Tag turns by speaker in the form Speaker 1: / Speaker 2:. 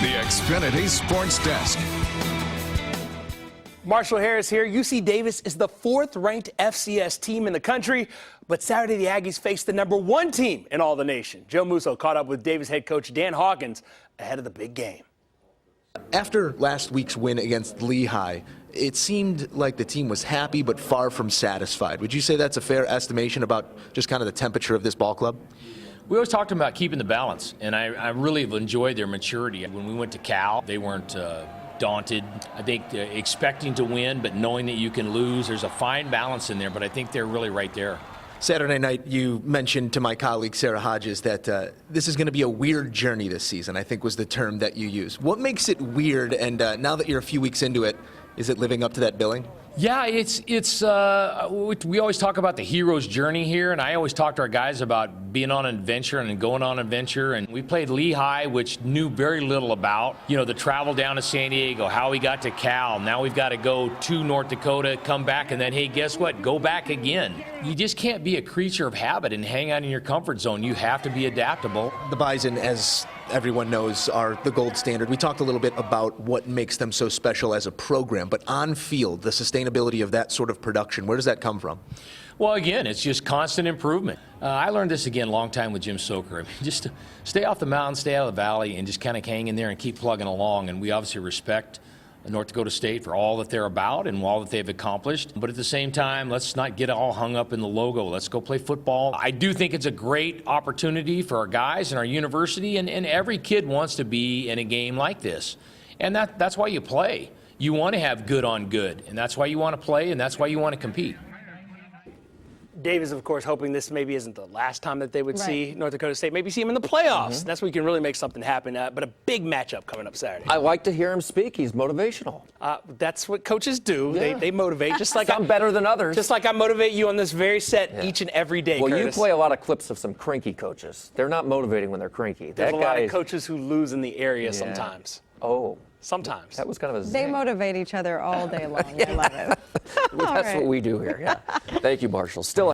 Speaker 1: The Xfinity Sports Desk.
Speaker 2: Marshall Harris here. UC Davis is the 4th-ranked FCS team in the country, but Saturday the Aggies faced the #1 team in all the nation. Joe Musso caught up with Davis head coach Dan Hawkins ahead of the big game.
Speaker 3: After last week's win against Lehigh, it seemed like the team was happy but far from satisfied. Would you say that's a fair estimation about just kind of the temperature of this ball club?
Speaker 4: We always talked about keeping the balance, and I really have enjoyed their maturity. When we went to Cal, they weren't daunted. I think expecting to win, but knowing that you can lose. There's a fine balance in there, but I think they're really right there.
Speaker 3: Saturday night, you mentioned to my colleague Sarah Hodges that this is going to be a weird journey this season, I think was the term that you used. What makes it weird, and now that you're a few weeks into it, is it living up to that billing?
Speaker 4: Yeah, we always talk about the hero's journey here, and I always talk to our guys about being on an adventure and going on an adventure. And we played Lehigh, which knew very little about, the travel down to San Diego, how we got to Cal. Now we've got to go to North Dakota, come back, and then, hey, guess what? Go back again. You just can't be a creature of habit and hang out in your comfort zone. You have to be adaptable.
Speaker 3: The Bison, as everyone knows, are the gold standard. We talked a little bit about what makes them so special as a program, but on field, the sustainability of that sort of production, where does that come from?
Speaker 4: Well, again, it's just constant improvement. I learned this again a long time with Jim Soker. I mean, just to stay off the mountain, stay out of the valley, and just kind of hang in there and keep plugging along. And we obviously respect North Dakota State for all that they're about and all that they've accomplished. But at the same time, let's not get all hung up in the logo. Let's go play football. I do think it's a great opportunity for our guys and our university, and every kid wants to be in a game like this. And that's why you play. You want to have good on good, and that's why you want to play, and that's why you want to compete.
Speaker 2: Dave is, of course, hoping this maybe isn't the last time that they would see North Dakota State. Maybe see him in the playoffs. That's where you can really make something happen. But a big matchup coming up Saturday.
Speaker 5: I like to hear him speak. He's motivational.
Speaker 2: That's what coaches do.
Speaker 5: Yeah.
Speaker 2: They motivate. Just like
Speaker 5: some better than others.
Speaker 2: Just like I motivate you on this very set each and every day,
Speaker 5: Well,
Speaker 2: Curtis.
Speaker 5: you play a lot of clips of some cranky coaches. They're not motivating when they're cranky.
Speaker 2: There's a lot of coaches who lose in the area sometimes.
Speaker 5: Oh.
Speaker 2: Sometimes.
Speaker 5: That was kind of a
Speaker 6: They motivate each other all day long. I love it.
Speaker 5: That's what we do here. Yeah. Thank you, Marshall. Still